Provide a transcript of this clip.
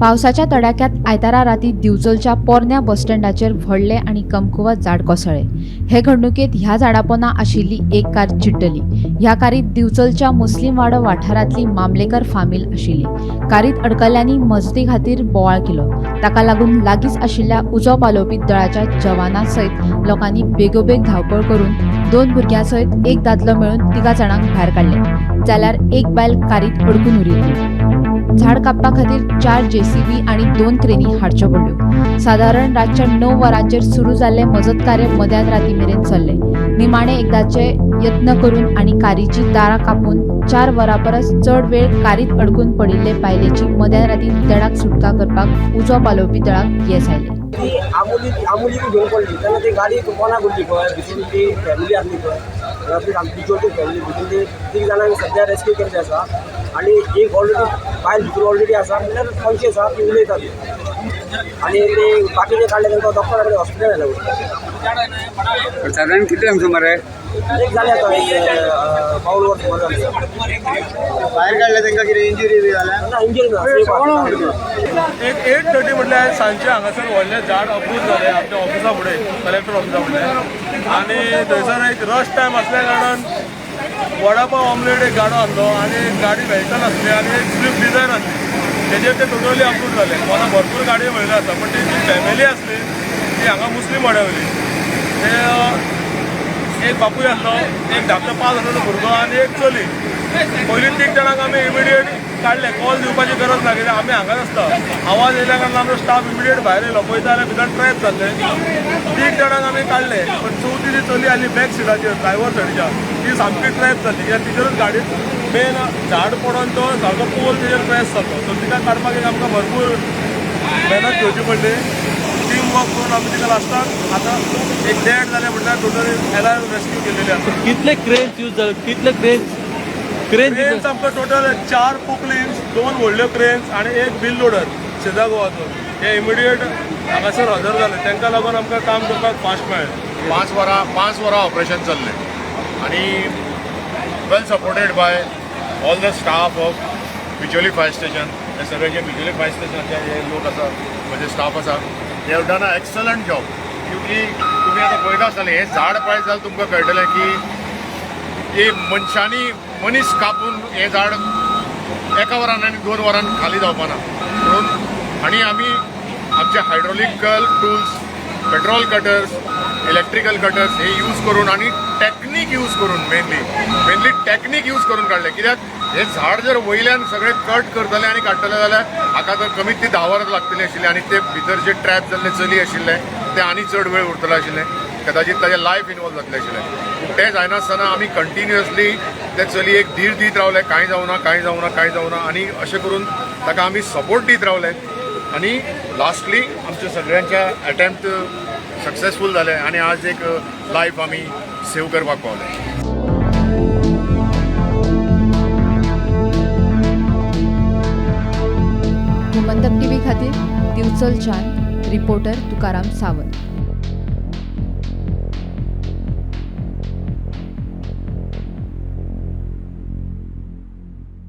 पावसाच्या तडाख्यात आयतारा राती दिवचलच्या पोरन्या बस स्टँडाचेर व्हडले आणि कमकुवत झाड कोसळ्ळे। हे घडणुकेत ह्या झाडापोंदा आशिल्ली एक कार चिड्डली। ह्या कारीत दिवचलच्या मुस्लिम वाडो वाठारांतली मामलेकर फामील आशिल्ली। कारीत अडकल्ल्यांनी मजती खातीर बोवाळ केलो। ताका लागून लागींच आशिल्ल्या उजो पालोवपी दळाच्या जवानां सयत लोकांनी बेगोबेग धांवपळ करून 2 भुरग्यां सयत एक दादलो मेळून 3 जाणांक भायर काडले, जाल्यार एक बायल कारीत अडकून उरिल्ली। झाड कापपा खातीर 4 JCB आणि 2 क्रेनी हाडच्यो पडल्यो। साधारण रातच्या 9 वरांचेर सुरू जाल्ले मजत कार्य मध्यान राती मेरेन चल्ले। निमाणे एकदाचे यत्न करून आणि कारीची दारां कापून 4 वरां परस चड वेळ कारीत अडकून पडिल्ले बायलेची मध्यान राती देडाक सुटका करपाक उजो पालोवपी दळाक येस आयले। ती आमुली घेऊन पडली तेन्ना ती गाडी कोणाक उरली पळय, भितून ती फॅमिली आसली पळय, ती आमची चोटी फॅमिली भितून ती 3 जाणांक सद्या रेस्क्यू केल्ले आसा आणि एक ऑलरेडी बायल भितर ऑलरेडी आसा, म्हणल्यार कॉन्शियस आसा, ती उलयता ती आणि ते बाकीचे काडले तांकां डॉक्टरा कडेन हॉस्पिटल व्हेला। साधारण किती टाइम सुमार आहे? एक जाले आतां एक पाऊल वर सुमार जाले। बाहेर काढले त्यांना किती इंजुरी बी झाल्या? ना इंजुरी ना, एक 8:30 म्हटल्यार सांजचे हांगासर व्हडलें झाड अप्रूव जालें आमच्या ऑफिसा फुडें, कलेक्टर ऑफिसा फुडें, आनी थंयसर एक रश टायम आसल्या कारणान वडा पाव ऑमलेट एक गाडो आहलो आणि एक गाडी व्हेकल आसली आणि एक स्विफ्ट डिझायर आसली, तेजेर ते टोटली अप्रूव जाले। कोणा भरपूर गाडयो व्हयल्यो आसा, पण ती जी फॅमिली आसली ती हांगा मुस्लीम वाड्यावयली। ते एक बापूय आसलो, एक धाकटो 5 वर्साचो भुरगो आनी एक चली। पयलीं 3 जाणांक आमी इमिडिएट काडले, कॉल दिवपाची गरज ना, कित्याक आमी हांगाच आसता। आवाज येयल्या कारणान आमचो स्टाफ इमिडिएट भायर येयलो, पळयता जाल्यार भितर ट्रॅप जाल्ले। 3 जाणांक आमी काडले, पण चवथी जी चली आसली बॅक सिटाचेर ड्रायव्हर सायडीच्या, ती सामकी ट्रॅप जाली कित्याक तिचेरूच गाडयेन मेन झाड पडोन तो सारको पोल तेजेर प्रेस जालो। सो तिका काडपाक एक आमकां भरपूर मेहनत घेवची पडली, टीम वर्क करून आमी तिका लास्टाक आतां एक डेड जालें म्हटल्यार टोटली एलायव रेस्क्यू केलेली आसा। कितले क्रेन्स यूज जाले? कितले क्रेन्स आमकां टोटल 4 पुकलीन्स, 2 व्हडल्यो क्रेन्स आणि एक बिल लोडर शेजा गोवाचो, हे इमिडिएट हांगासर हजर जाले। तांकां लागून आमकां काम करपाक फास्ट मेळ्ळें। 5 वरां ऑपरेशन चल्लें आणि well supported by all the staff of Bicholim fire station. हे सगळे जे बिचोली फायर स्टेशनाचे हे लोक आसा, म्हणजे स्टाफ आसा, they have done a excellent job. क्योंकि तुम्ही आता पळयता आसतले हे झाड पळयत जाल्यार तुमकां कळटलें की हे मनशांनी मनीस कापून हे झाड 1 वरान आनी 2 वरान खाली जावपाना म्हणून। आणि आमी आमचे hydraulical tools, petrol cutters, electrical cutters हे यूज करून आणि टेक्नीक यूज करून मेनली टेक्नीक यूज करून काडले। कित्याक हे झाड जर वयल्यान सगळे कट करतले आणि काडटले जाल्यार हाका तर कमीत ती 10 वरां लागतली आशिल्ली आणि ते भितर जे ट्रॅप जाल्ले चली आशिल्ले ते आनी चड वेळ उरतले आशिल्ले, कदाचित ताजे लायफ इनवॉल्व जातले आशिल्ले। पूण ते जायनासतना आमी कंटिन्युअसली ते चलयेक धीर दीत रावले, कांय जावना आणि अशें करून ताका आमी सपोर्ट दीत रावले आणि लास्टली आमच्या सगळ्यांच्या अटेम्प्ट सक्सेसफूल जाले आणि आज एक लायफ आमी सेव करपाक पावले। गोमंतक TV खातीर दिवचलच्यान रिपोर्टर तुकाराम सावंत।